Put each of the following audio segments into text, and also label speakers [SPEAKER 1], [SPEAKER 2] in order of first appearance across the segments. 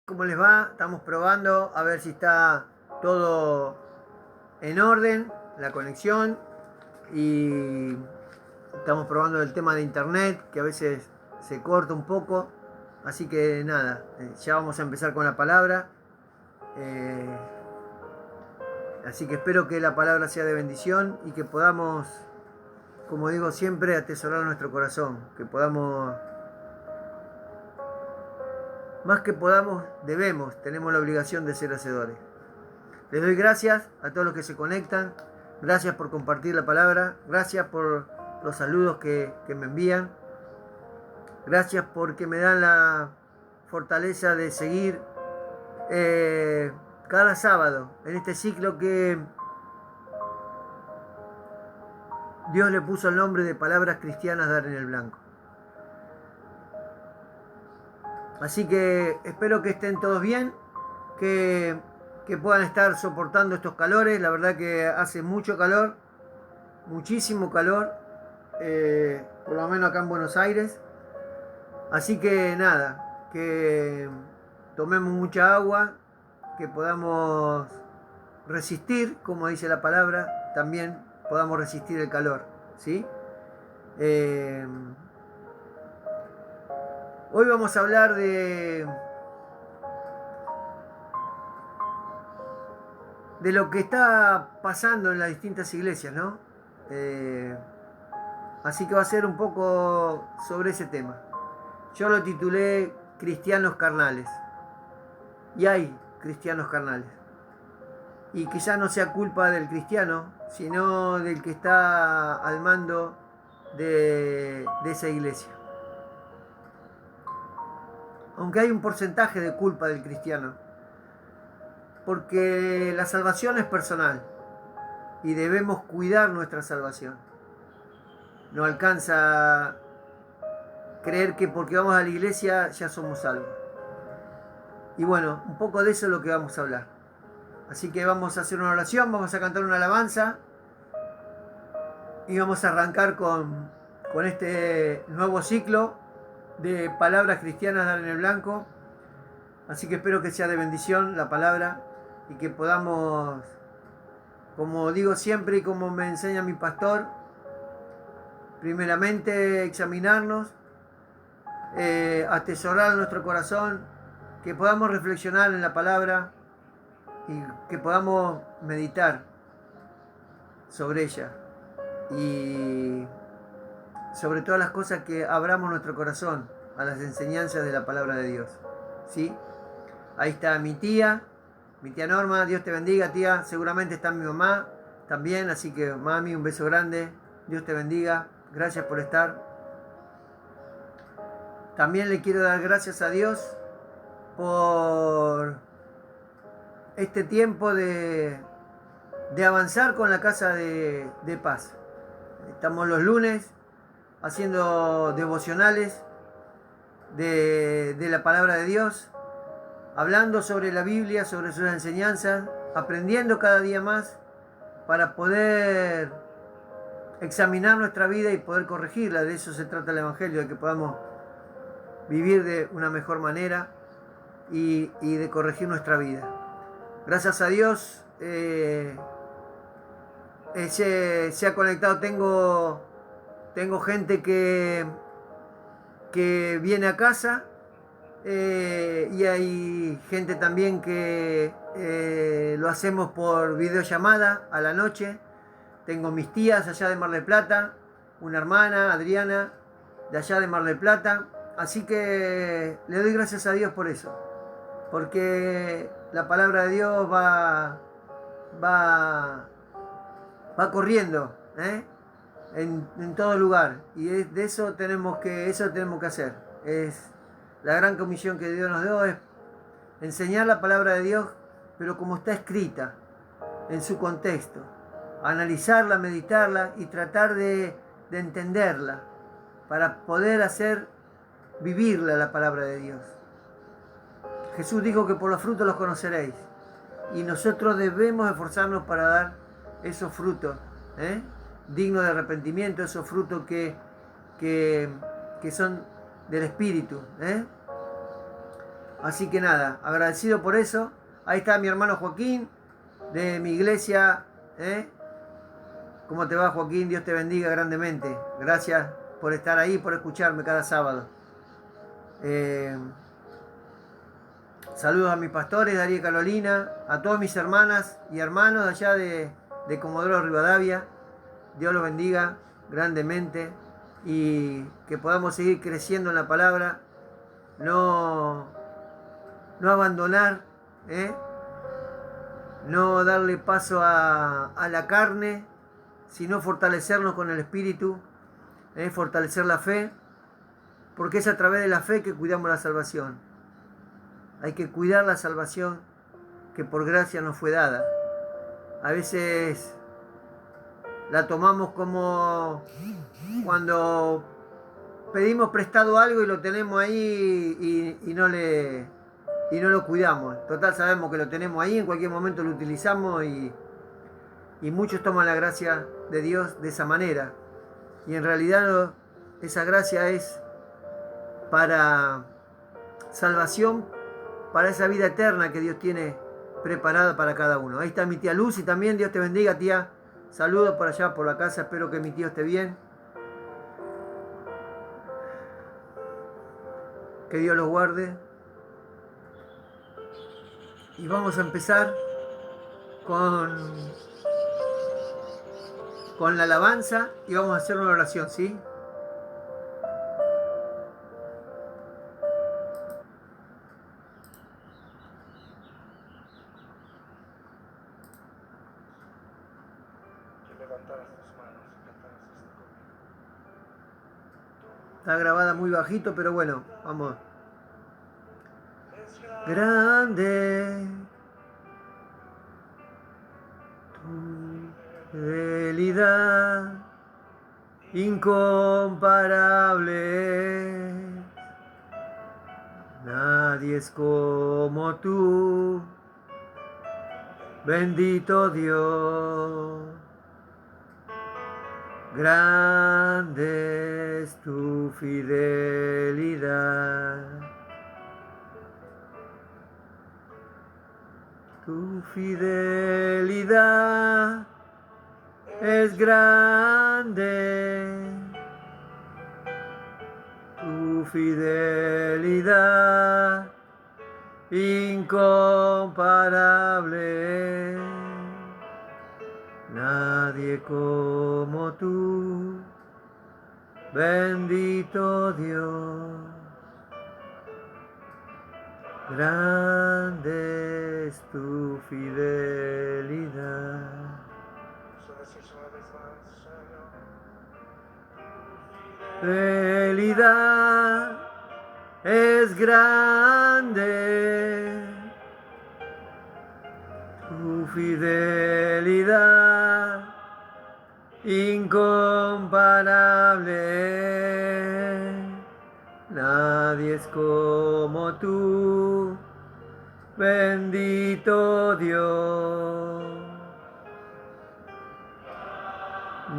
[SPEAKER 1] ¿Cómo les va? Estamos probando a ver si está todo en orden, la conexión, y estamos probando el tema de internet, que a veces se corta un poco. Así que nada, ya vamos a empezar con la palabra. Eh, Así que espero que la palabra sea de bendición y que podamos, como digo siempre, atesorar nuestro corazón, que podamos, más que podamos, debemos, tenemos la obligación de ser hacedores. Les doy gracias a todos los que se conectan. Gracias por compartir la palabra. Gracias por los saludos que me envían. Gracias porque me dan la fortaleza de seguir cada sábado en este ciclo que Dios le puso el nombre de Palabras Cristianas Dar en el Blanco. Así que espero que estén todos bien, que puedan estar soportando estos calores. La verdad que hace mucho calor, muchísimo calor, por lo menos acá en Buenos Aires. Así que nada, que tomemos mucha agua, que podamos resistir, como dice la palabra, también podamos resistir el calor, ¿sí? Eh, Hoy vamos a hablar de lo que está pasando en las distintas iglesias, ¿no? Así que va a ser un poco sobre ese tema. Yo lo titulé Cristianos Carnales. Y hay cristianos carnales. Y quizás no sea culpa del cristiano, sino del que está al mando de esa iglesia. Aunque hay un porcentaje de culpa del cristiano, porque la salvación es personal y debemos cuidar nuestra salvación. No alcanza creer que porque vamos a la iglesia ya somos salvos. Y bueno, un poco de eso es lo que vamos a hablar. Así que vamos a hacer una oración, vamos a cantar una alabanza y vamos a arrancar con este nuevo ciclo de palabras cristianas dar en el blanco. Así que espero que sea de bendición la palabra y que podamos, como digo siempre y como me enseña mi pastor, primeramente examinarnos, atesorar nuestro corazón, que podamos reflexionar en la palabra y que podamos meditar sobre ella y sobre todas las cosas que abramos nuestro corazón a las enseñanzas de la palabra de Dios, ¿sí? Ahí está mi tía Norma, Dios te bendiga, tía. Seguramente está mi mamá también, así que mami, un beso grande, Dios te bendiga, gracias por estar. También le quiero dar gracias a Dios por este tiempo de avanzar con la casa de paz. Estamos los lunes haciendo devocionales de la palabra de Dios, hablando sobre la Biblia, sobre sus enseñanzas, aprendiendo cada día más para poder examinar nuestra vida y poder corregirla. De eso se trata el Evangelio, de que podamos vivir de una mejor manera y de corregir nuestra vida. Gracias a Dios se ha conectado. Tengo gente que viene a casa. Y hay gente también que lo hacemos por videollamada a la noche. Tengo mis tías allá de Mar del Plata, una hermana, Adriana, de allá de Mar del Plata. Así que le doy gracias a Dios por eso, porque la palabra de Dios va corriendo, en todo lugar, y de eso tenemos que hacer. Es la gran comisión que Dios nos dio, es enseñar la palabra de Dios, pero como está escrita, en su contexto, analizarla, meditarla y tratar de entenderla para poder vivirla la palabra de Dios. Jesús dijo que por los frutos los conoceréis, y nosotros debemos esforzarnos para dar esos frutos, dignos de arrepentimiento, esos frutos que son del Espíritu. Así que nada, agradecido por eso. Ahí está mi hermano Joaquín, de mi iglesia. ¿Cómo te va, Joaquín? Dios te bendiga grandemente. Gracias por estar ahí, por escucharme cada sábado. Saludos a mis pastores, Darío y Carolina, a todas mis hermanas y hermanos de allá de Comodoro Rivadavia. Dios los bendiga grandemente y que podamos seguir creciendo en la palabra, no abandonar, no darle paso a la carne, sino fortalecernos con el Espíritu, fortalecer la fe, porque es a través de la fe que cuidamos la salvación. Hay que cuidar la salvación que por gracia nos fue dada. A veces la tomamos como cuando pedimos prestado algo y lo tenemos ahí y no lo cuidamos. Total, sabemos que lo tenemos ahí, en cualquier momento lo utilizamos y muchos toman la gracia de Dios de esa manera. Y en realidad esa gracia es para salvación, para esa vida eterna que Dios tiene preparada para cada uno. Ahí está mi tía Lucy también, Dios te bendiga, tía. Saludos por allá, por la casa, espero que mi tío esté bien. Que Dios los guarde. Y vamos a empezar con la alabanza y vamos a hacer una oración, ¿sí? Está grabada muy bajito, pero bueno, vamos. Grande tu fidelidad, incomparable. Nadie es como tú, bendito Dios. Grande es tu fidelidad. Tu fidelidad es grande. Tu fidelidad incomparable. Nadie como tú, bendito Dios. Grande es tu fidelidad. Fidelidad es grande. Tu fidelidad incomparable. Nadie es como tú, bendito Dios.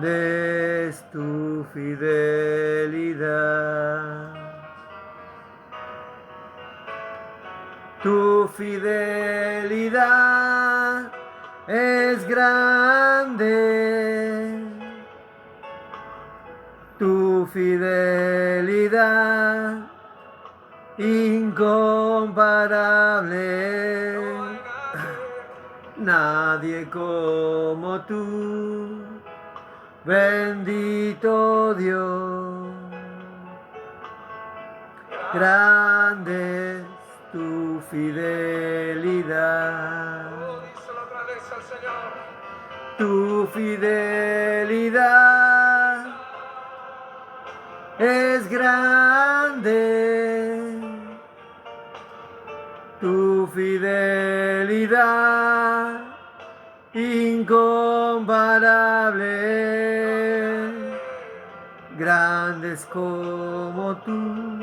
[SPEAKER 1] Es tu fidelidad. Tu fidelidad es grande. Tu fidelidad incomparable. Nadie como tú, bendito Dios. Grande es tu fidelidad. Tu fidelidad es grande. Tu fidelidad incomparable. Grandes como tú,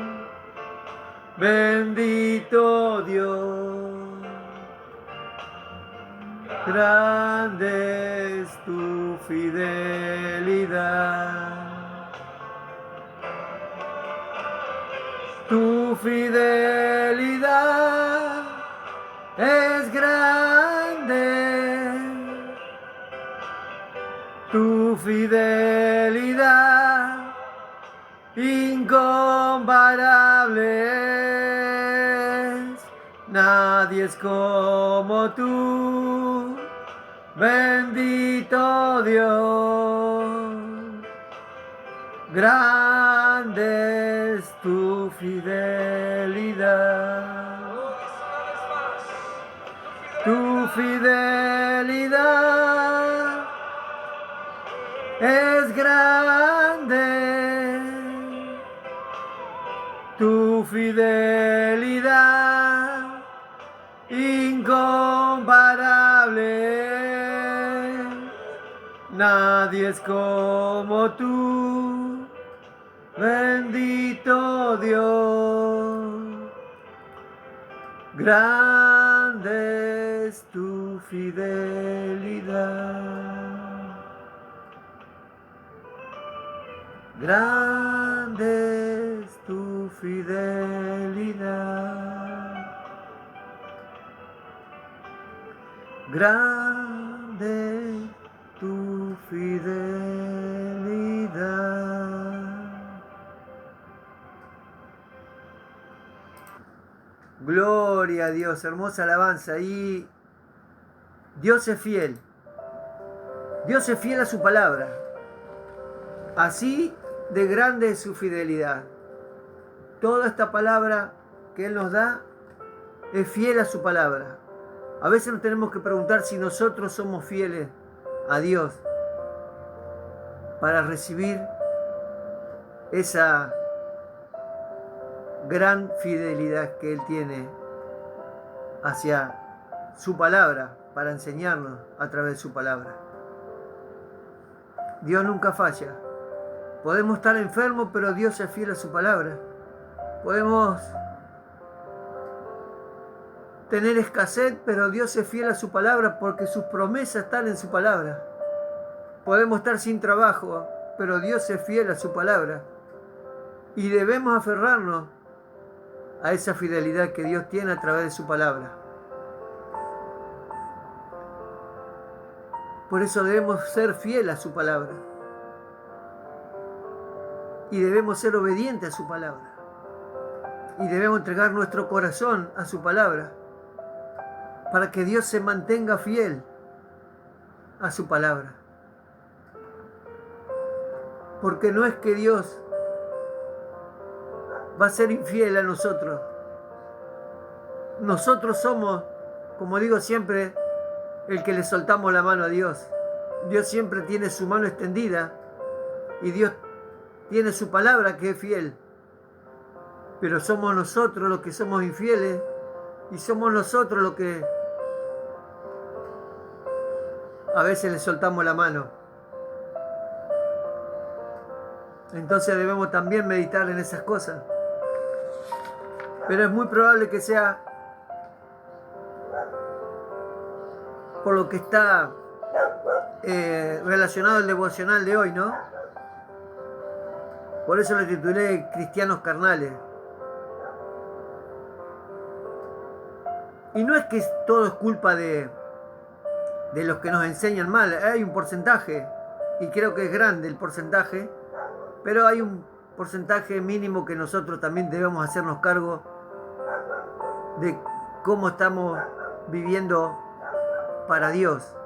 [SPEAKER 1] bendito Dios. Grande es tu fidelidad. Tu fidelidad Es grande tu fidelidad, incomparable es. Nadie es como tú, bendito Dios. Grande es tu fidelidad. Tu fidelidad es grande. Tu fidelidad incomparable. Nadie es como tú, bendito Dios. Grande es tu fidelidad. Grande es tu fidelidad. Grande es tu fidelidad. Gloria a Dios, hermosa alabanza. Y Dios es fiel. Dios es fiel a su palabra. Así de grande es su fidelidad. Toda esta palabra que Él nos da es fiel a su palabra. A veces nos tenemos que preguntar si nosotros somos fieles a Dios para recibir esa gran fidelidad que Él tiene hacia su palabra, para enseñarnos a través de su palabra. Dios nunca falla. Podemos estar enfermos, pero Dios es fiel a su palabra. Podemos tener escasez, pero Dios es fiel a su palabra porque sus promesas están en su palabra. Podemos estar sin trabajo, pero Dios es fiel a su palabra. Y debemos aferrarnos a esa fidelidad que Dios tiene a través de su palabra. Por eso debemos ser fieles a su palabra. Y debemos ser obedientes a su palabra. Y debemos entregar nuestro corazón a su palabra, para que Dios se mantenga fiel a su palabra. Porque no es que Dios va a ser infiel a nosotros. Nosotros somos, como digo siempre, el que le soltamos la mano a Dios. Dios siempre tiene su mano extendida y Dios tiene su palabra que es fiel. Pero somos nosotros los que somos infieles y somos nosotros los que a veces le soltamos la mano. Entonces debemos también meditar en esas cosas. Pero es muy probable que sea por lo que está relacionado al devocional de hoy, ¿no? Por eso le titulé Cristianos Carnales. Y no es que todo es culpa de los que nos enseñan mal. Hay un porcentaje, y creo que es grande el porcentaje, pero hay un porcentaje mínimo que nosotros también debemos hacernos cargo de cómo estamos viviendo para Dios,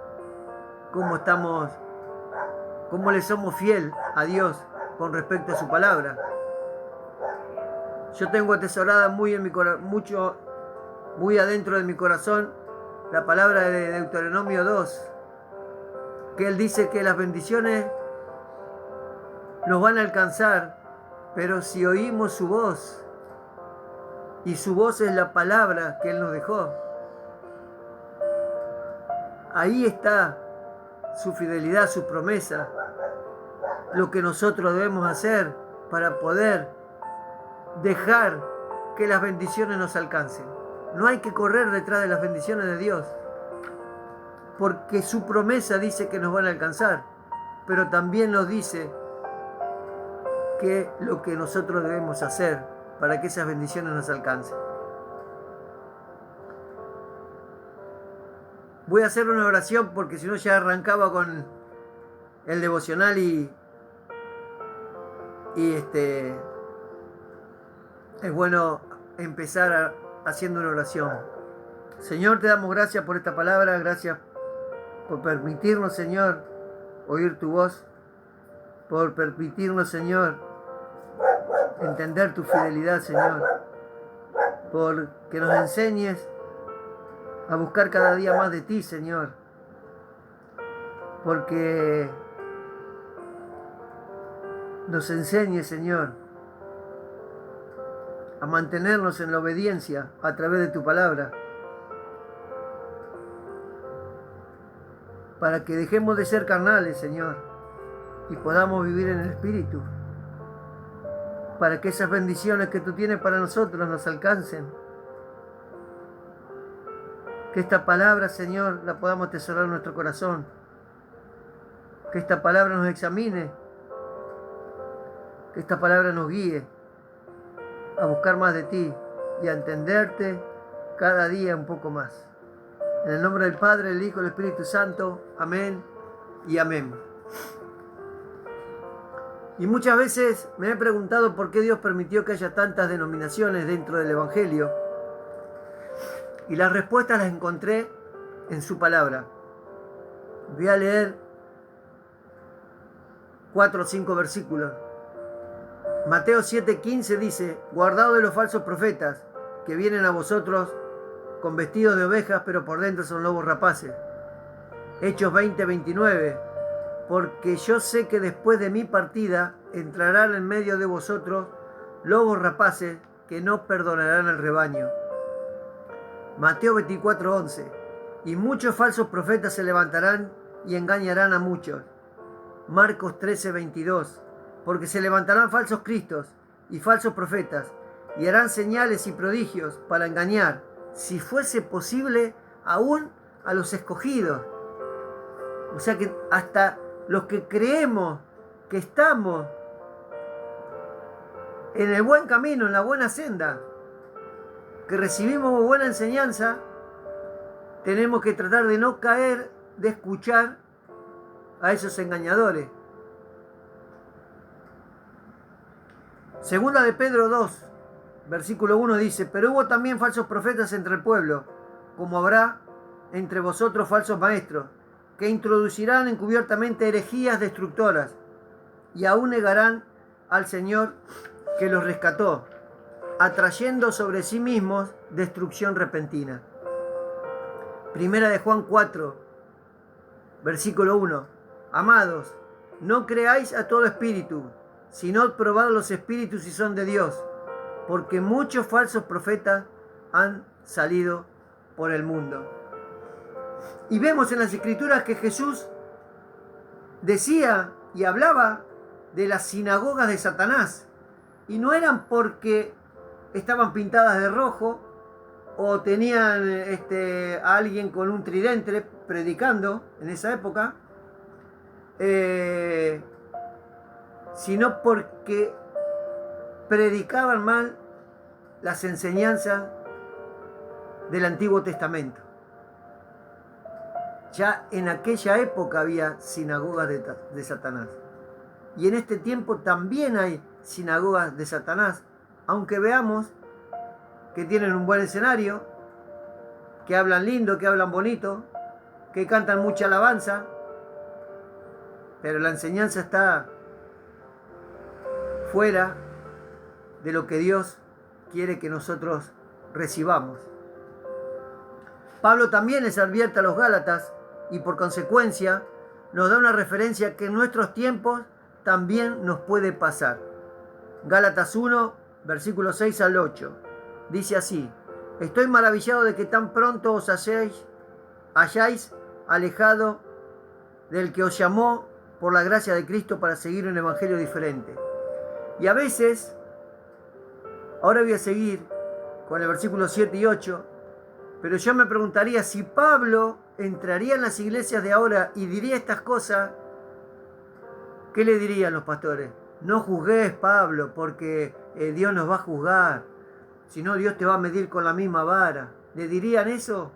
[SPEAKER 1] cómo le somos fiel a Dios con respecto a su palabra. Yo tengo atesorada muy adentro de mi corazón la palabra de Deuteronomio 2, que Él dice que las bendiciones nos van a alcanzar, pero si oímos su voz, y su voz es la palabra que Él nos dejó. Ahí está su fidelidad, su promesa, lo que nosotros debemos hacer para poder dejar que las bendiciones nos alcancen. No hay que correr detrás de las bendiciones de Dios, porque su promesa dice que nos van a alcanzar, pero también nos dice que lo que nosotros debemos hacer para que esas bendiciones nos alcancen. voy a hacer una oración porque si no ya arrancaba con el devocional y es bueno empezar haciendo una oración. Señor, te damos gracias por esta palabra, gracias por permitirnos, Señor, oír tu voz, por permitirnos, Señor, entender tu fidelidad, Señor, por que nos enseñes a buscar cada día más de ti, Señor, porque nos enseñes, Señor, a mantenernos en la obediencia a través de tu palabra, para que dejemos de ser carnales, Señor, y podamos vivir en el Espíritu, para que esas bendiciones que tú tienes para nosotros nos alcancen. Que esta palabra, Señor, la podamos atesorar en nuestro corazón. Que esta palabra nos examine. Que esta palabra nos guíe a buscar más de ti y a entenderte cada día un poco más. En el nombre del Padre, del Hijo y del Espíritu Santo. Amén y amén. Y muchas veces me he preguntado por qué Dios permitió que haya tantas denominaciones dentro del Evangelio. Y las respuestas las encontré en su palabra. Voy a leer 4 o 5 versículos. Mateo 7:15 dice: guardaos de los falsos profetas, que vienen a vosotros con vestidos de ovejas, pero por dentro son lobos rapaces. Hechos 20:29: porque yo sé que después de mi partida entrarán en medio de vosotros lobos rapaces que no perdonarán al rebaño. Mateo 24:11: y muchos falsos profetas se levantarán y engañarán a muchos. Marcos 13:22: porque se levantarán falsos cristos y falsos profetas y harán señales y prodigios para engañar, si fuese posible, aún a los escogidos. O sea que hasta los que creemos que estamos en el buen camino, en la buena senda, que recibimos buena enseñanza, tenemos que tratar de no caer, de escuchar a esos engañadores. Segunda de Pedro 2, versículo 1 dice: pero hubo también falsos profetas entre el pueblo, como habrá entre vosotros falsos maestros, que introducirán encubiertamente herejías destructoras, y aún negarán al Señor que los rescató, atrayendo sobre sí mismos destrucción repentina. Primera de Juan 4, versículo 1: amados, no creáis a todo espíritu, sino probad los espíritus si son de Dios, porque muchos falsos profetas han salido por el mundo. Y vemos en las Escrituras que Jesús decía y hablaba de las sinagogas de Satanás, y no eran porque estaban pintadas de rojo o tenían a alguien con un tridente predicando en esa época, sino porque predicaban mal las enseñanzas del Antiguo Testamento. Ya en aquella época había sinagogas de Satanás. Y en este tiempo también hay sinagogas de Satanás, aunque veamos que tienen un buen escenario, que hablan lindo, que hablan bonito, que cantan mucha alabanza, pero la enseñanza está fuera de lo que Dios quiere que nosotros recibamos. Pablo también les advierte a los Gálatas y por consecuencia nos da una referencia que en nuestros tiempos también nos puede pasar. Gálatas 1, versículos 6 al 8. Dice así: estoy maravillado de que tan pronto os hayáis alejado del que os llamó por la gracia de Cristo para seguir un evangelio diferente. Y a veces, ahora voy a seguir con el versículo 7 y 8, pero yo me preguntaría si Pablo entraría en las iglesias de ahora y diría estas cosas, ¿qué le dirían los pastores? No juzgues, Pablo, porque Dios nos va a juzgar. Si no, Dios te va a medir con la misma vara. ¿Le dirían eso?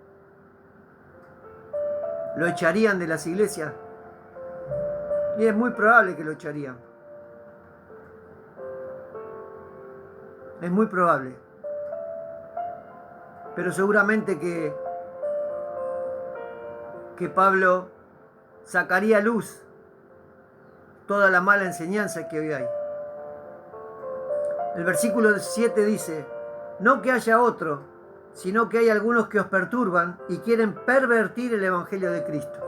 [SPEAKER 1] lo echarían de las iglesias. Y es muy probable que lo echarían. Es muy probable. Pero seguramente que Pablo sacaría a luz toda la mala enseñanza que hoy hay. El versículo 7 dice: no que haya otro, sino que hay algunos que os perturban y quieren pervertir el evangelio de Cristo.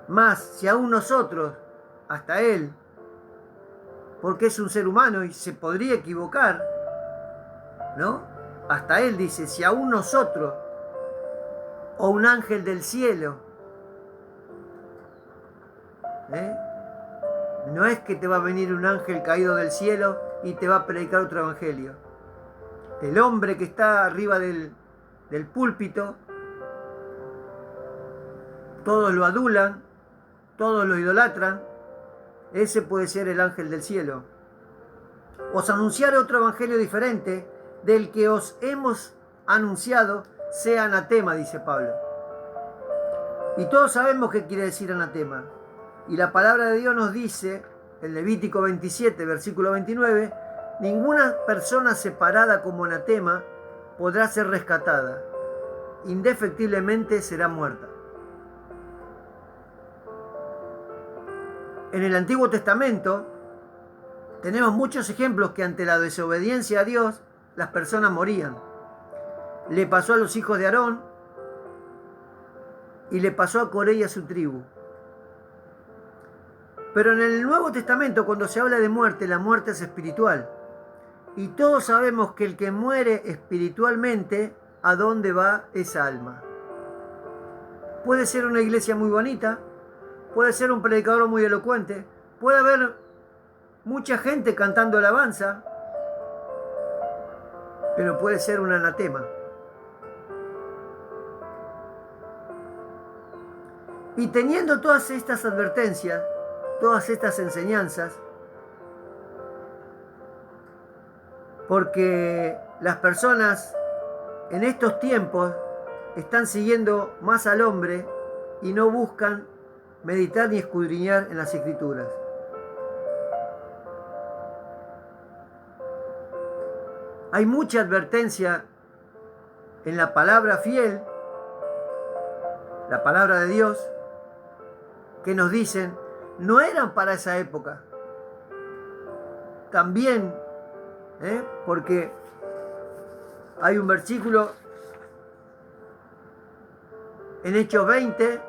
[SPEAKER 1] Mas si aún nosotros, hasta él, porque es un ser humano y se podría equivocar, ¿no? Hasta él dice, si aún nosotros o un ángel del cielo, no es que te va a venir un ángel caído del cielo y te va a predicar otro evangelio. El hombre que está arriba del púlpito, todos lo adulan, todos lo idolatran, ese puede ser el ángel del cielo. Os anunciaré otro evangelio diferente del que os hemos anunciado, sea anatema, dice Pablo. Y todos sabemos qué quiere decir anatema. Y la palabra de Dios nos dice, en Levítico 27, versículo 29, ninguna persona separada como anatema podrá ser rescatada. Indefectiblemente será muerta. En el Antiguo Testamento tenemos muchos ejemplos que ante la desobediencia a Dios las personas morían. Le pasó a los hijos de Aarón y le pasó a Coré y a su tribu. Pero en el Nuevo Testamento, cuando se habla de muerte, la muerte es espiritual. Y todos sabemos que el que muere espiritualmente, ¿a dónde va esa alma? Puede ser una iglesia muy bonita, puede ser un predicador muy elocuente, puede haber mucha gente cantando alabanza, pero puede ser un anatema. Y teniendo todas estas advertencias, todas estas enseñanzas, porque las personas en estos tiempos están siguiendo más al hombre y no buscan meditar ni escudriñar en las Escrituras. Hay mucha advertencia en la palabra fiel, la palabra de Dios, que nos dicen, no eran para esa época. También, porque hay un versículo en Hechos 20,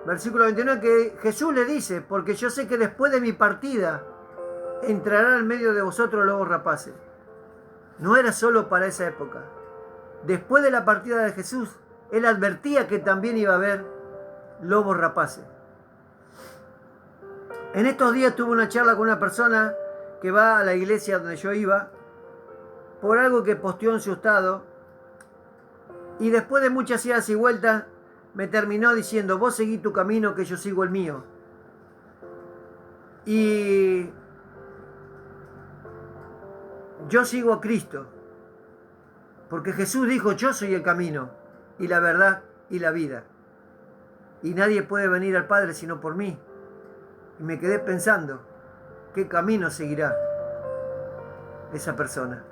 [SPEAKER 1] versículo 29, que Jesús le dice, porque yo sé que después de mi partida entrarán en medio de vosotros lobos rapaces. No era solo para esa época. Después de la partida de Jesús, él advertía que también iba a haber lobos rapaces. En estos días tuve una charla con una persona que va a la iglesia donde yo iba por algo que posteó en su estado, y después de muchas idas y vueltas me terminó diciendo, vos seguí tu camino que yo sigo el mío. Y yo sigo a Cristo, porque Jesús dijo, yo soy el camino y la verdad y la vida, y nadie puede venir al Padre sino por mí. Y me quedé pensando, ¿qué camino seguirá esa persona?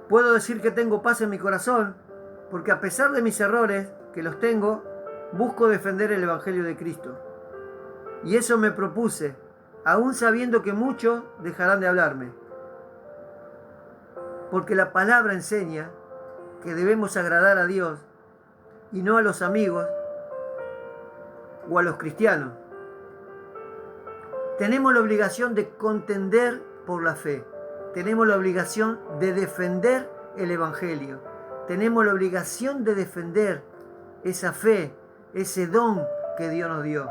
[SPEAKER 1] Puedo decir que tengo paz en mi corazón, porque a pesar de mis errores, que los tengo, busco defender el Evangelio de Cristo. Y eso me propuse, aún sabiendo que muchos dejarán de hablarme. Porque la palabra enseña que debemos agradar a Dios y no a los amigos o a los cristianos. Tenemos la obligación de contender por la fe. Tenemos la obligación de defender el Evangelio. Tenemos la obligación de defender esa fe, ese don que Dios nos dio.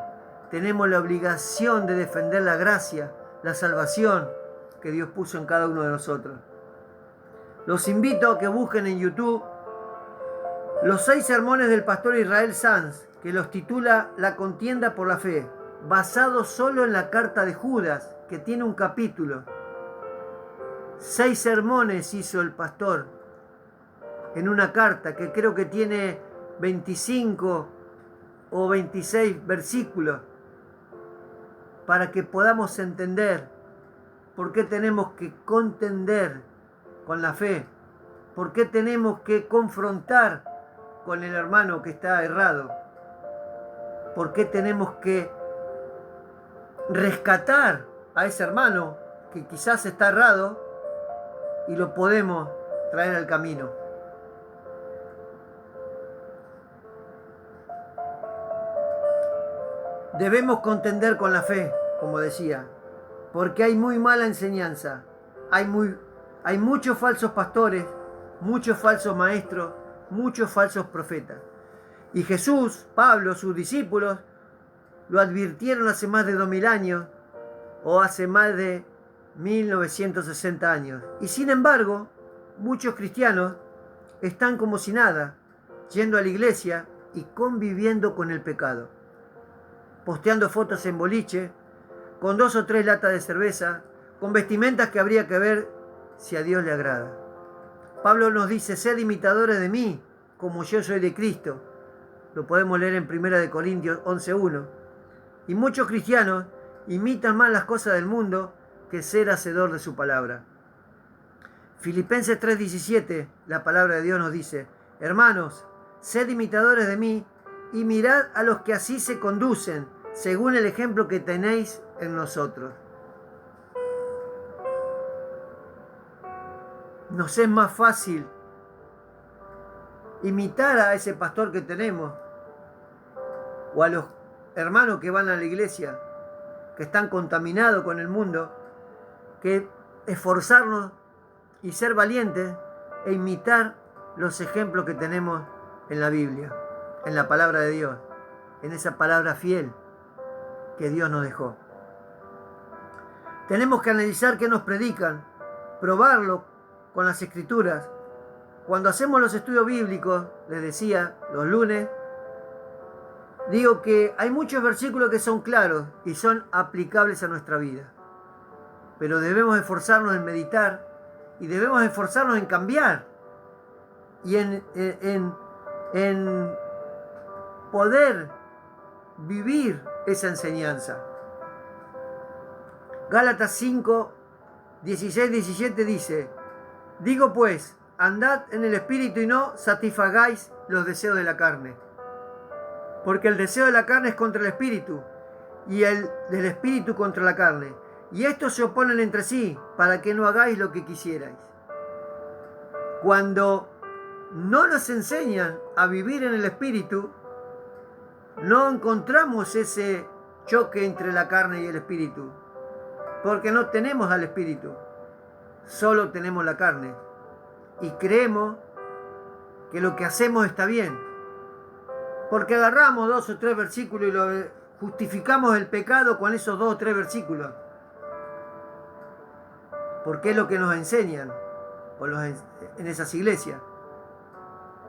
[SPEAKER 1] Tenemos la obligación de defender la gracia, la salvación que Dios puso en cada uno de nosotros. Los invito a que busquen en YouTube los 6 sermones del pastor Israel Sanz, que los titula La contienda por la fe, basado solo en la carta de Judas, que tiene un capítulo. 6 sermones hizo el pastor en una carta que creo que tiene 25 o 26 versículos para que podamos entender por qué tenemos que contender con la fe, por qué tenemos que confrontar con el hermano que está errado, por qué tenemos que rescatar a ese hermano que quizás está errado y lo podemos traer al camino. Debemos contender con la fe, como decía, porque hay muy mala enseñanza, hay muchos falsos pastores, muchos falsos maestros, muchos falsos profetas. Y Jesús, Pablo, sus discípulos, lo advirtieron hace más de 2000 años o hace más de 1960 años. Y sin embargo, muchos cristianos están como si nada, yendo a la iglesia y conviviendo con el pecado, posteando fotos en boliche, con 2 o 3 latas de cerveza, con vestimentas que habría que ver si a Dios le agrada. Pablo nos dice, sed imitadores de mí, como yo soy de Cristo. Lo podemos leer en 1 Corintios 11:1. Y muchos cristianos imitan más las cosas del mundo que ser hacedor de su palabra. Filipenses 3:17, la palabra de Dios nos dice, hermanos, sed imitadores de mí y mirad a los que así se conducen, según el ejemplo que tenéis en nosotros. Nos es más fácil imitar a ese pastor que tenemos o a los hermanos que van a la iglesia, que están contaminados con el mundo, que esforzarnos y ser valientes e imitar los ejemplos que tenemos en la Biblia, en la palabra de Dios, en esa palabra fiel que Dios nos dejó. Tenemos que analizar qué nos predican, probarlo con las escrituras. Cuando hacemos los estudios bíblicos, les decía, los lunes, digo que hay muchos versículos que son claros y son aplicables a nuestra vida. Pero debemos esforzarnos en meditar y debemos esforzarnos en cambiar y en poder vivir esa enseñanza. Gálatas 5, 16, 17 dice, digo pues, andad en el espíritu y no satisfagáis los deseos de la carne. Porque el deseo de la carne es contra el espíritu y el del espíritu contra la carne. Y estos se oponen entre sí para que no hagáis lo que quisierais. Cuando no nos enseñan a vivir en el espíritu, no encontramos ese choque entre la carne y el espíritu. Porque no tenemos al espíritu, solo tenemos la carne. Y creemos que lo que hacemos está bien. Porque agarramos 2 o 3 versículos y justificamos el pecado con esos 2 o 3 versículos. Porque es lo que nos enseñan en esas iglesias.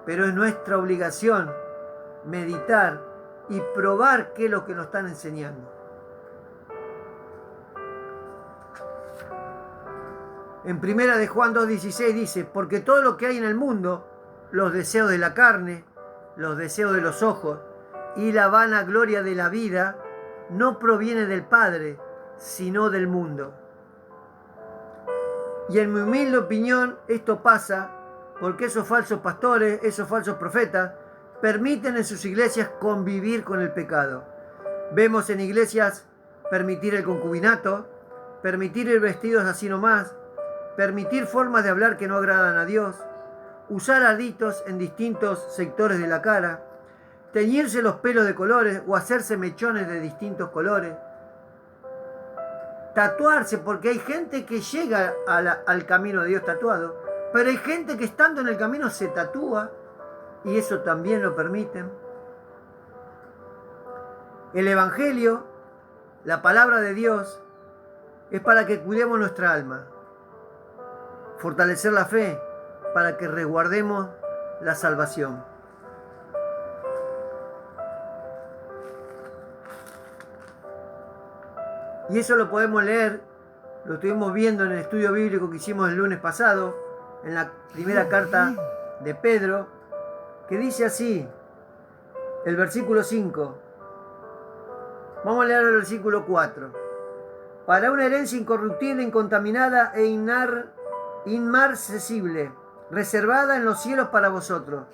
[SPEAKER 1] Pero es nuestra obligación meditar y probar qué es lo que nos están enseñando. En 1 de Juan 2:16 dice, porque todo lo que hay en el mundo, los deseos de la carne, los deseos de los ojos y la vanagloria de la vida, no proviene del Padre, sino del mundo. Y en mi humilde opinión, esto pasa porque esos falsos pastores, esos falsos profetas, permiten en sus iglesias convivir con el pecado. Vemos en iglesias permitir el concubinato, permitir ir vestidos así nomás, permitir formas de hablar que no agradan a Dios, usar aritos en distintos sectores de la cara, teñirse los pelos de colores o hacerse mechones de distintos colores, tatuarse, porque hay gente que llega al camino de Dios tatuado, pero hay gente que estando en el camino se tatúa y eso también lo permiten. El Evangelio, la palabra de Dios, es para que cuidemos nuestra alma, fortalecer la fe, para que resguardemos la salvación. Y eso lo podemos leer, lo estuvimos viendo en el estudio bíblico que hicimos el lunes pasado, en la primera carta de Pedro, que dice así, el versículo 5. Vamos a leer el versículo 4. Para una herencia incorruptible, incontaminada e inmarcesible, reservada en los cielos para vosotros,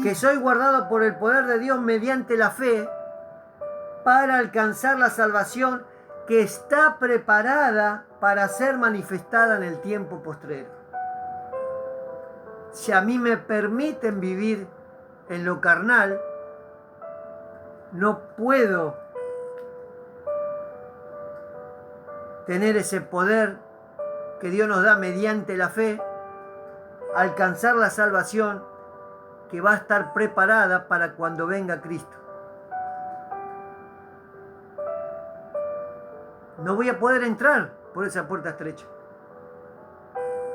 [SPEAKER 1] que sois guardados por el poder de Dios mediante la fe, para alcanzar la salvación que está preparada para ser manifestada en el tiempo postrero. Si a mí me permiten vivir en lo carnal, no puedo tener ese poder que Dios nos da mediante la fe, alcanzar la salvación que va a estar preparada para cuando venga Cristo. No voy a poder entrar por esa puerta estrecha,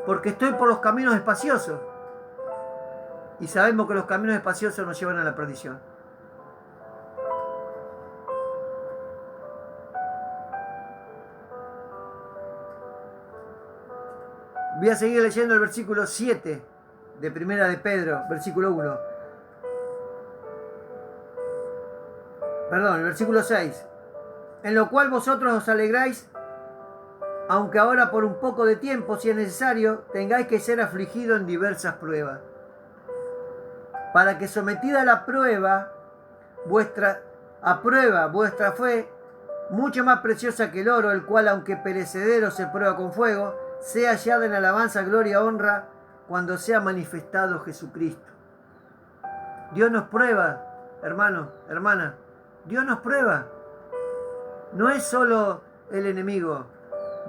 [SPEAKER 1] porque estoy por los caminos espaciosos, y sabemos que los caminos espaciosos nos llevan a la perdición. Voy a seguir leyendo el versículo 7 de Primera de Pedro, versículo 1. Perdón, el versículo 6. En lo cual vosotros os alegráis, aunque ahora por un poco de tiempo, si es necesario, tengáis que ser afligidos en diversas pruebas, para que sometida a la prueba, vuestra fe, mucho más preciosa que el oro, el cual aunque perecedero se prueba con fuego, sea hallada en alabanza, gloria, honra, cuando sea manifestado Jesucristo. Dios nos prueba, hermanos, hermanas, Dios nos prueba. No es solo el enemigo,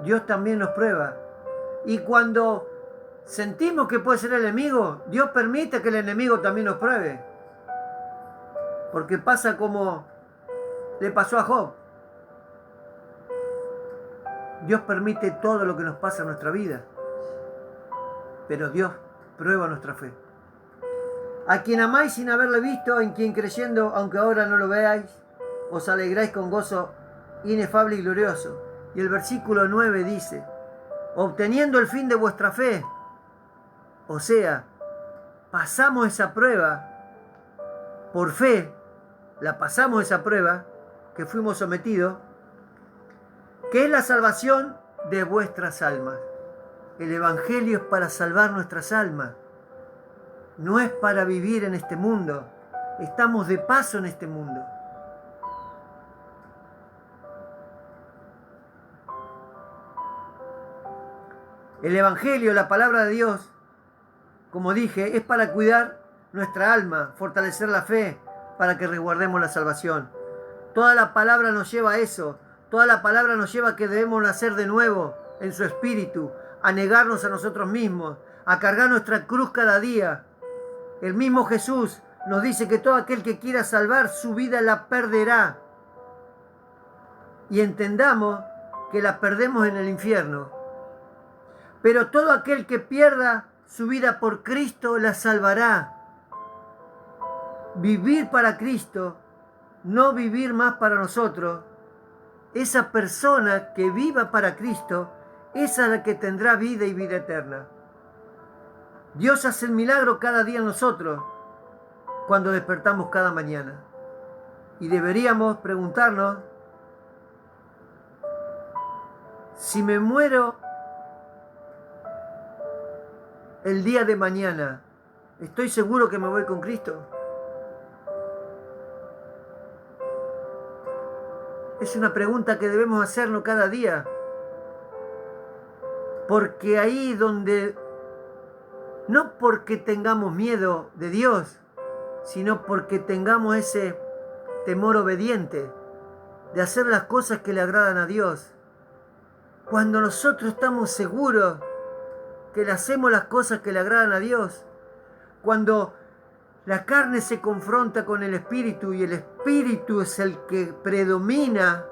[SPEAKER 1] Dios también nos prueba. Y cuando sentimos que puede ser el enemigo, Dios permite que el enemigo también nos pruebe. Porque pasa como le pasó a Job. Dios permite todo lo que nos pasa en nuestra vida, pero Dios prueba nuestra fe. A quien amáis sin haberle visto, en quien creyendo, aunque ahora no lo veáis, os alegráis con gozo inefable y glorioso. Y el versículo 9 dice, obteniendo el fin de vuestra fe, o sea, pasamos esa prueba por fe, la pasamos esa prueba que fuimos sometidos, que es la salvación de vuestras almas. El Evangelio es para salvar nuestras almas, no es para vivir en este mundo. Estamos de paso en este mundo. El Evangelio, la palabra de Dios, como dije, es para cuidar nuestra alma, fortalecer la fe, para que resguardemos la salvación. Toda la palabra nos lleva a eso. Toda la palabra nos lleva a que debemos nacer de nuevo en su espíritu, a negarnos a nosotros mismos, a cargar nuestra cruz cada día. El mismo Jesús nos dice que todo aquel que quiera salvar su vida la perderá. Y entendamos que la perdemos en el infierno. Pero todo aquel que pierda su vida por Cristo la salvará. Vivir para Cristo, no vivir más para nosotros. Esa persona que viva para Cristo, esa es la que tendrá vida y vida eterna. Dios hace el milagro cada día en nosotros, cuando despertamos cada mañana. Y deberíamos preguntarnos, si me muero el día de mañana, ¿estoy seguro que me voy con Cristo? Es una pregunta que debemos hacernos cada día. Porque ahí donde, no porque tengamos miedo de Dios, sino porque tengamos ese temor obediente de hacer las cosas que le agradan a Dios. Cuando nosotros estamos seguros que le hacemos las cosas que le agradan a Dios, cuando la carne se confronta con el espíritu y el espíritu es el que predomina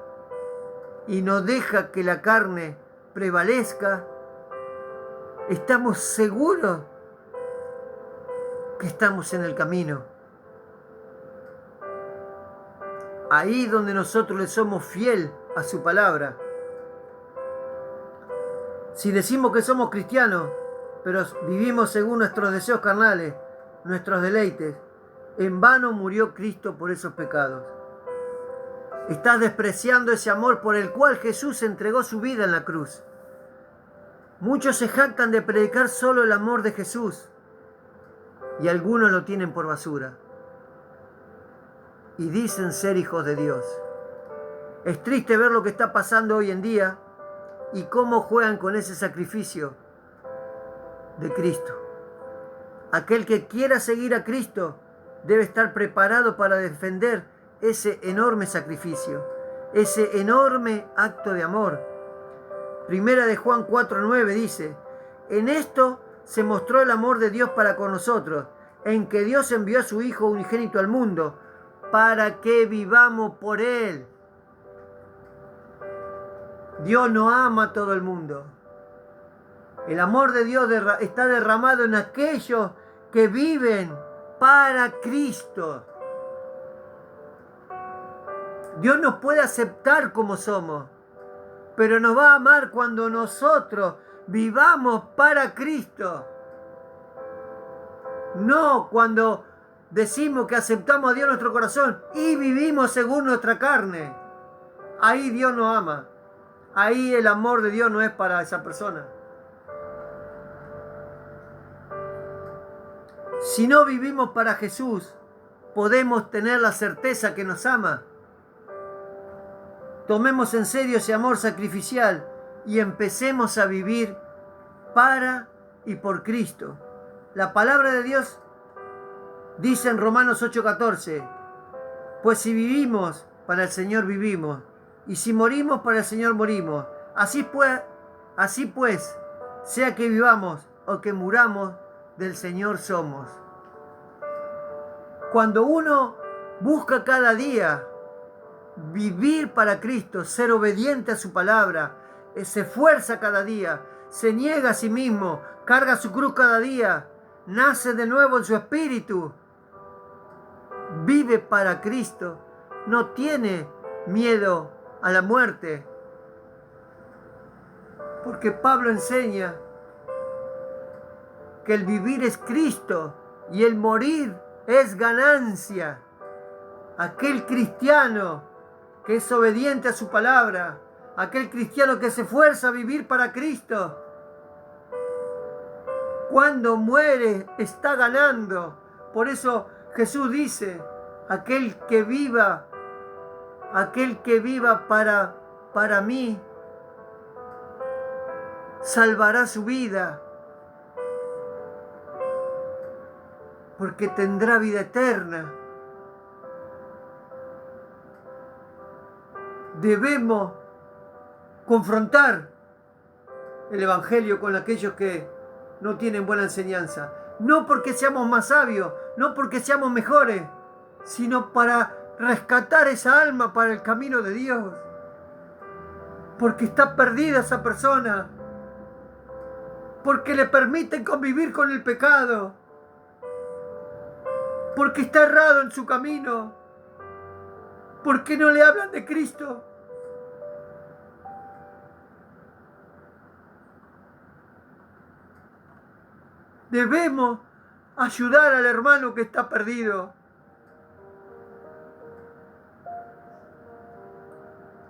[SPEAKER 1] y no deja que la carne prevalezca, estamos seguros que estamos en el camino. Ahí donde nosotros le somos fiel a su palabra. Si decimos que somos cristianos, pero vivimos según nuestros deseos carnales, nuestros deleites. En vano murió Cristo por esos pecados. Estás despreciando ese amor por el cual Jesús entregó su vida en la cruz. Muchos se jactan de predicar solo el amor de Jesús y algunos lo tienen por basura y dicen ser hijos de Dios. Es triste ver lo que está pasando hoy en día y cómo juegan con ese sacrificio de Cristo. Aquel que quiera seguir a Cristo debe estar preparado para defender ese enorme sacrificio, ese enorme acto de amor. Primera de Juan 4:9 dice: en esto se mostró el amor de Dios para con nosotros, en que Dios envió a su Hijo unigénito al mundo, para que vivamos por Él. Dios no ama a todo el mundo. El amor de Dios está derramado en aquellos que viven para Cristo. Dios nos puede aceptar como somos, pero nos va a amar cuando nosotros vivamos para Cristo. No cuando decimos que aceptamos a Dios en nuestro corazón y vivimos según nuestra carne. Ahí Dios nos ama. Ahí el amor de Dios no es para esa persona. Si no vivimos para Jesús, podemos tener la certeza que nos ama. Tomemos en serio ese amor sacrificial y empecemos a vivir para y por Cristo. La palabra de Dios dice en Romanos 8:14: pues si vivimos, para el Señor vivimos, y si morimos, para el Señor morimos. Así pues, sea que vivamos o que muramos, del Señor somos. Cuando uno busca cada día vivir para Cristo, ser obediente a su palabra, se esfuerza cada día, se niega a sí mismo, carga su cruz cada día, nace de nuevo en su espíritu, vive para Cristo, no tiene miedo a la muerte, porque Pablo enseña que el vivir es Cristo y el morir es ganancia. Aquel cristiano que es obediente a su palabra, aquel cristiano que se esfuerza a vivir para Cristo, cuando muere está ganando. Por eso Jesús dice: aquel que viva para mí, salvará su vida, porque tendrá vida eterna. Debemos confrontar el Evangelio con aquellos que no tienen buena enseñanza. No porque seamos más sabios, no porque seamos mejores, sino para rescatar esa alma para el camino de Dios. Porque está perdida esa persona. Porque le permiten convivir con el pecado. Porque está errado en su camino. Porque no le hablan de Cristo. Debemos ayudar al hermano que está perdido.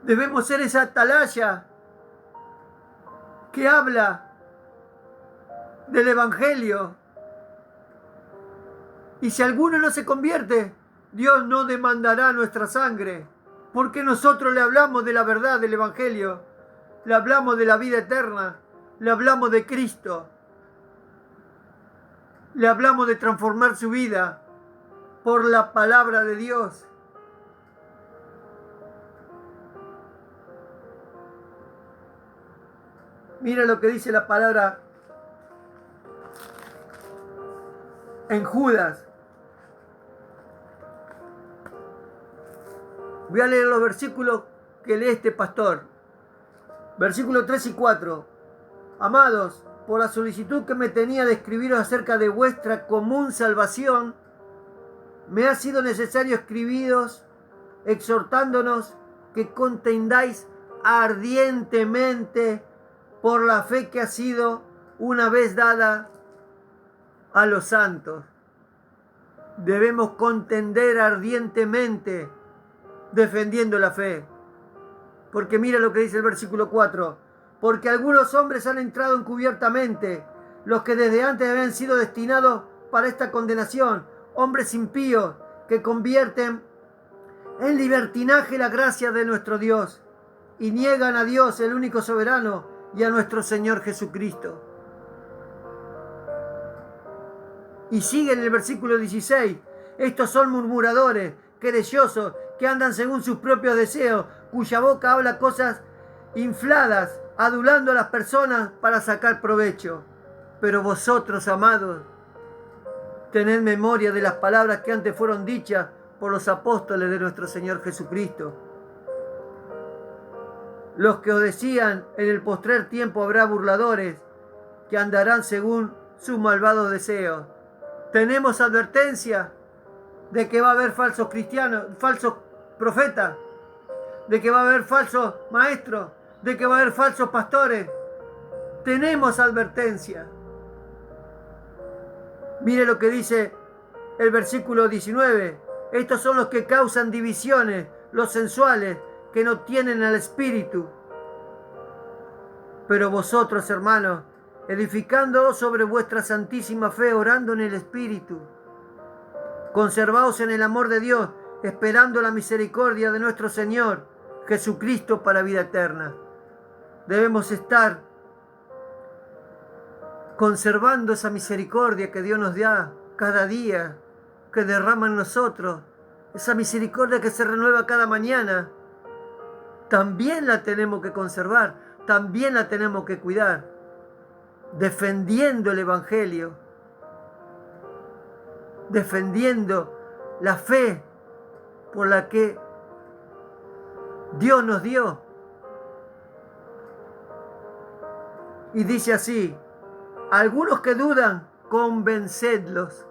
[SPEAKER 1] Debemos ser esa atalaya que habla del Evangelio. Y si alguno no se convierte, Dios no demandará nuestra sangre, porque nosotros le hablamos de la verdad del Evangelio, le hablamos de la vida eterna, le hablamos de Cristo, le hablamos de transformar su vida por la palabra de Dios. Mira lo que dice la palabra en Judas. Voy a leer los versículos que lee este pastor. Versículos 3 y 4. Amados, por la solicitud que me tenía de escribiros acerca de vuestra común salvación, me ha sido necesario escribiros exhortándonos que contendáis ardientemente por la fe que ha sido una vez dada a los santos. debemos contender ardientemente defendiendo la fe. Porque mira lo que dice el versículo 4. Porque algunos hombres han entrado encubiertamente, los que desde antes habían sido destinados para esta condenación, hombres impíos que convierten en libertinaje la gracia de nuestro Dios y niegan a Dios, el único soberano, y a nuestro Señor Jesucristo. Y sigue en el versículo 16. Estos son murmuradores, querellosos, que andan según sus propios deseos, cuya boca habla cosas infladas, adulando a las personas para sacar provecho. Pero vosotros, amados, tened memoria de las palabras que antes fueron dichas por los apóstoles de nuestro Señor Jesucristo. Los que os decían, en el postrer tiempo habrá burladores que andarán según sus malvados deseos. Tenemos advertencia de que va a haber falsos cristianos, falsos profetas, de que va a haber falsos maestros, de que va a haber falsos pastores. Tenemos advertencia. Mire lo que dice el versículo 19. Estos son los que causan divisiones, los sensuales, que no tienen al Espíritu. Pero vosotros, hermanos, edificándoos sobre vuestra santísima fe, orando en el Espíritu, conservaos en el amor de Dios, esperando la misericordia de nuestro Señor Jesucristo para vida eterna. Debemos estar conservando esa misericordia que Dios nos da cada día, que derrama en nosotros, esa misericordia que se renueva cada mañana. También la tenemos que conservar, también la tenemos que cuidar, defendiendo el Evangelio, defendiendo la fe por la que Dios nos dio. Y dice así: algunos que dudan, convencedlos;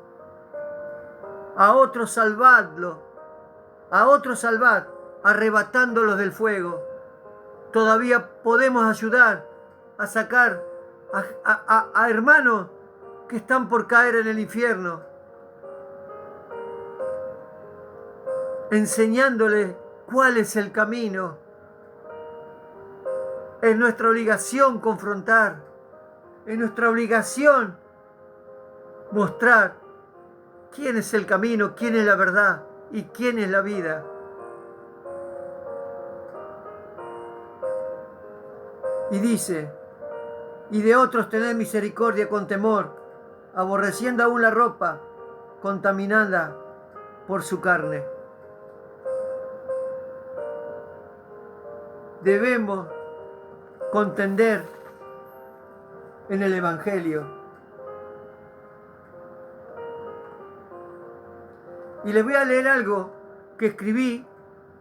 [SPEAKER 1] a otros salvad, arrebatándolos del fuego. Todavía podemos ayudar a sacar a hermanos que están por caer en el infierno, enseñándoles cuál es el camino. Es nuestra obligación confrontar, es nuestra obligación mostrar quién es el camino, quién es la verdad y quién es la vida. Y dice: y de otros tened misericordia con temor, aborreciendo aún la ropa contaminada por su carne. Debemos contender en el Evangelio. Y les voy a leer algo que escribí,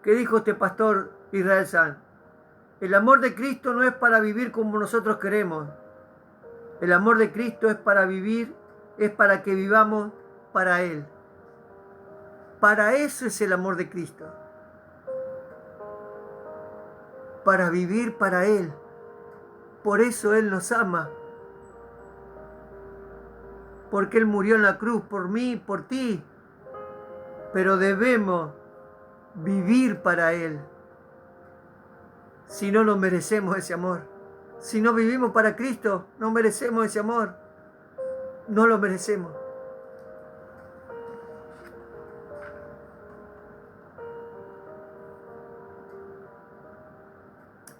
[SPEAKER 1] que dijo este pastor Israel Sanz. El amor de Cristo no es para vivir como nosotros queremos. El amor de Cristo es para vivir, es para que vivamos para Él. Para eso es el amor de Cristo. Para vivir para Él. Por eso Él nos ama. Porque Él murió en la cruz por mí, por ti. Pero debemos vivir para Él. Si no, no merecemos ese amor. Si no vivimos para Cristo, no merecemos ese amor. No lo merecemos.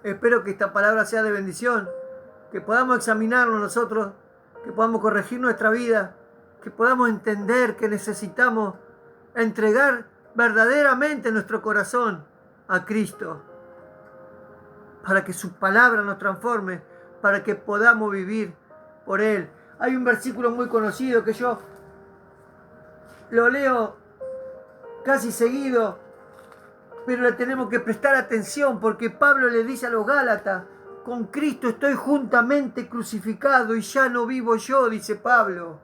[SPEAKER 1] Espero que esta palabra sea de bendición, que podamos examinarnos nosotros, que podamos corregir nuestra vida, que podamos entender que necesitamos entregar verdaderamente nuestro corazón a Cristo, para que su palabra nos transforme, para que podamos vivir por Él. Hay un versículo muy conocido que yo lo leo casi seguido, pero le tenemos que prestar atención, porque Pablo le dice a los Gálatas: con Cristo estoy juntamente crucificado y ya no vivo yo, dice Pablo.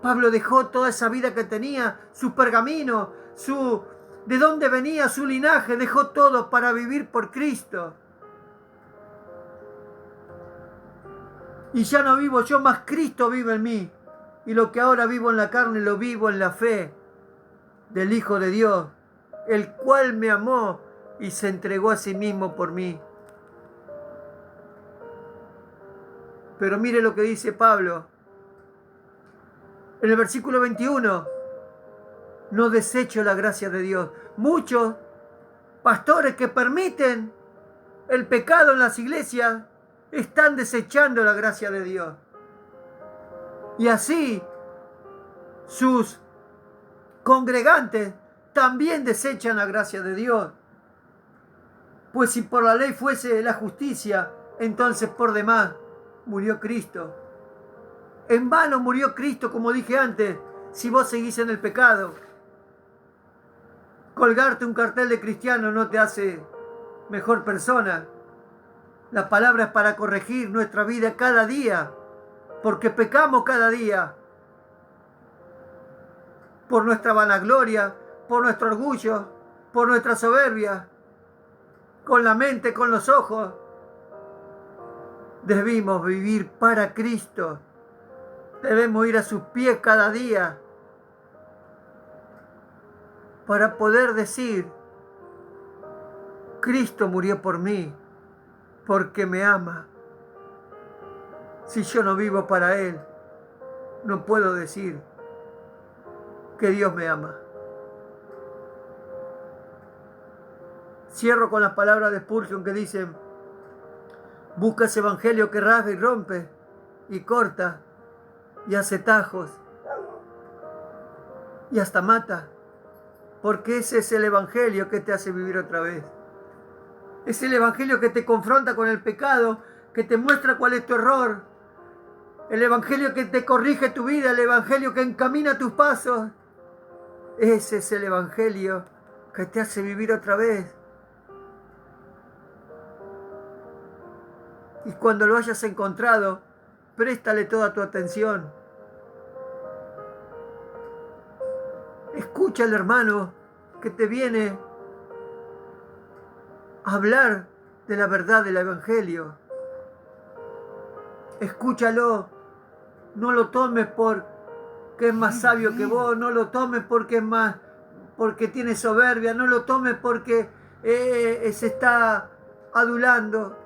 [SPEAKER 1] Pablo dejó toda esa vida que tenía, sus pergaminos, de dónde venía, su linaje, dejó todo para vivir por Cristo. Y ya no vivo yo, más Cristo vive en mí. Y lo que ahora vivo en la carne, lo vivo en la fe del Hijo de Dios, el cual me amó y se entregó a sí mismo por mí. Pero mire lo que dice Pablo en el versículo 21. No desecho la gracia de Dios. Muchos pastores que permiten el pecado en las iglesias están desechando la gracia de Dios. Y así sus congregantes también desechan la gracia de Dios. Pues si por la ley fuese la justicia, entonces por demás murió Cristo. En vano murió Cristo, como dije antes, si vos seguís en el pecado. Colgarte un cartel de cristiano no te hace mejor persona. La palabra es para corregir nuestra vida cada día, porque pecamos cada día. Por nuestra vanagloria, por nuestro orgullo, por nuestra soberbia, con la mente, con los ojos. Debemos vivir para Cristo. Debemos ir a sus pies cada día para poder decir: Cristo murió por mí, porque me ama. Si yo no vivo para Él, no puedo decir que Dios me ama. Cierro con las palabras de Spurgeon que dicen: busca ese evangelio que rasga y rompe y corta y hace tajos y hasta mata, porque ese es el evangelio que te hace vivir otra vez. Es el evangelio que te confronta con el pecado, que te muestra cuál es tu error, el evangelio que te corrige tu vida, el evangelio que encamina tus pasos. Ese es el evangelio que te hace vivir otra vez. Y cuando lo hayas encontrado, préstale toda tu atención. Escucha al hermano que te viene a hablar de la verdad del evangelio. Escúchalo. No lo tomes porque es más sabio que vos. No lo tomes porque tiene soberbia. No lo tomes porque se está adulando.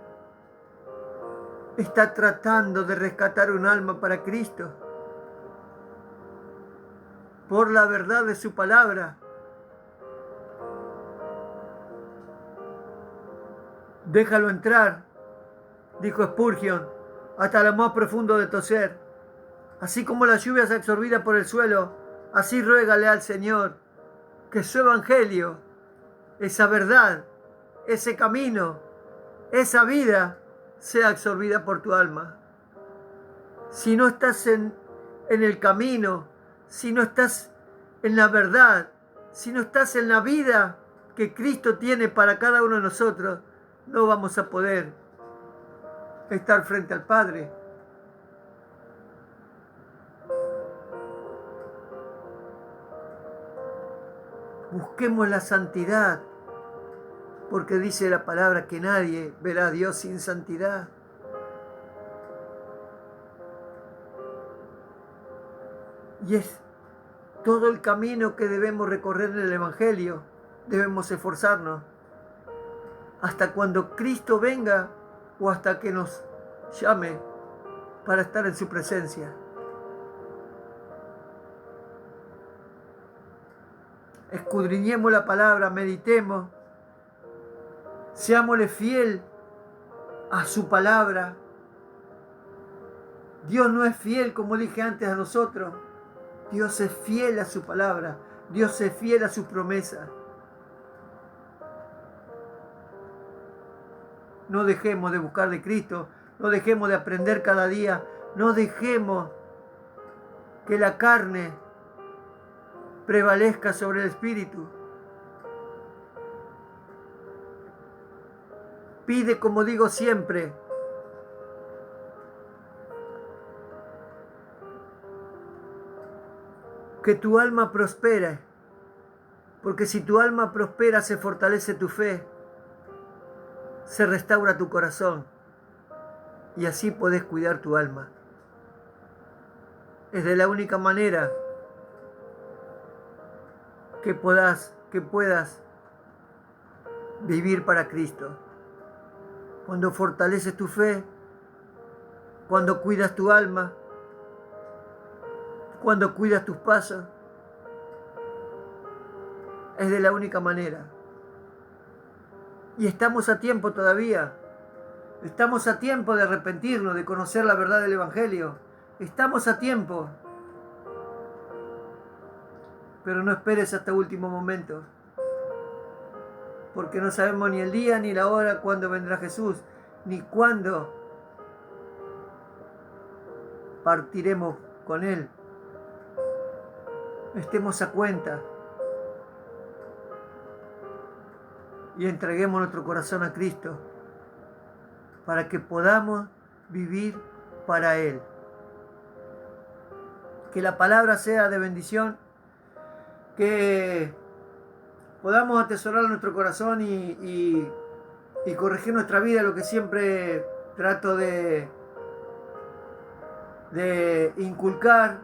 [SPEAKER 1] Está tratando de rescatar un alma para Cristo por la verdad de su palabra. Déjalo entrar, dijo Spurgeon, hasta lo más profundo de tu ser. Así como la lluvia es absorbida por el suelo, así ruégale al Señor que su evangelio, esa verdad, ese camino, esa vida, sea absorbida por tu alma. Si no estás en el camino, si no estás en la verdad, si no estás en la vida que Cristo tiene para cada uno de nosotros, no vamos a poder estar frente al Padre. Busquemos la santidad, porque dice la palabra que nadie verá a Dios sin santidad. Y es todo el camino que debemos recorrer en el Evangelio. Debemos esforzarnos hasta cuando Cristo venga o hasta que nos llame para estar en su presencia. Escudriñemos la palabra, meditemos, seámosle fiel a su palabra. Dios no es fiel, como dije antes, a nosotros. Dios es fiel a su palabra. Dios es fiel a sus promesas. No dejemos de buscar de Cristo. No dejemos de aprender cada día. No dejemos que la carne prevalezca sobre el espíritu. Pide, como digo siempre, que tu alma prospere, porque si tu alma prospera se fortalece tu fe, se restaura tu corazón y así podés cuidar tu alma. Es de la única manera que puedas vivir para Cristo. Cuando fortaleces tu fe, cuando cuidas tu alma, cuando cuidas tus pasos, es de la única manera. Y estamos a tiempo todavía. Estamos a tiempo de arrepentirnos, de conocer la verdad del Evangelio. Estamos a tiempo. Pero no esperes hasta último momento. Porque no sabemos ni el día ni la hora cuándo vendrá Jesús, ni cuándo partiremos con Él. Estemos a cuenta y entreguemos nuestro corazón a Cristo para que podamos vivir para Él. Que la palabra sea de bendición, que podamos atesorar nuestro corazón y corregir nuestra vida, lo que siempre trato de inculcar,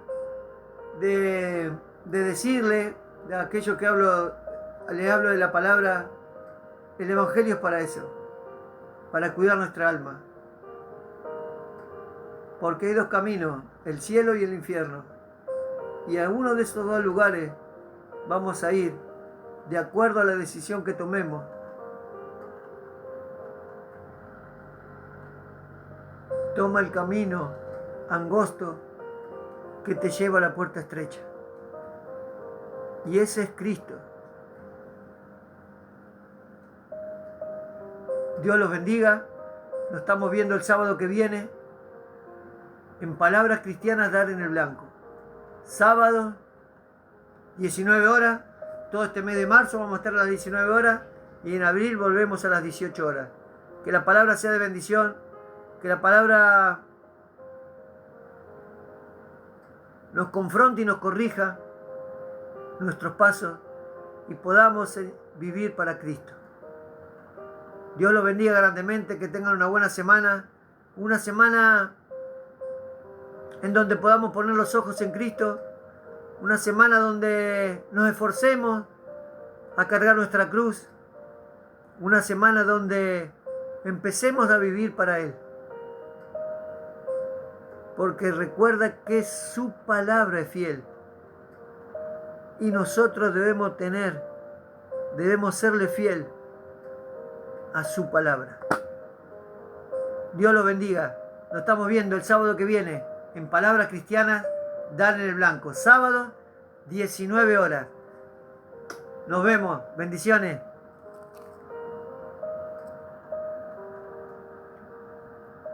[SPEAKER 1] de decirle a aquellos que les hablo de la palabra. El Evangelio es para eso, para cuidar nuestra alma. Porque hay dos caminos, el cielo y el infierno. Y a uno de esos dos lugares vamos a ir de acuerdo a la decisión que tomemos. Toma el camino angosto que te lleva a la puerta estrecha. Y ese es Cristo. Dios los bendiga. Nos estamos viendo el sábado que viene en Palabras Cristianas Dar en el Blanco. Sábado, 19 horas. Todo este mes de marzo vamos a estar a las 19 horas y en abril volvemos a las 18 horas. Que la palabra sea de bendición, que la palabra nos confronte y nos corrija nuestros pasos y podamos vivir para Cristo. Dios los bendiga grandemente, que tengan una buena semana en donde podamos poner los ojos en Cristo, una semana donde nos esforcemos a cargar nuestra cruz, una semana donde empecemos a vivir para Él. Porque recuerda que su palabra es fiel y nosotros debemos serle fiel a su palabra. Dios los bendiga. Nos estamos viendo el sábado que viene en Palabras Cristianas Dar en el Blanco. Sábado, 19 horas. Nos vemos. Bendiciones.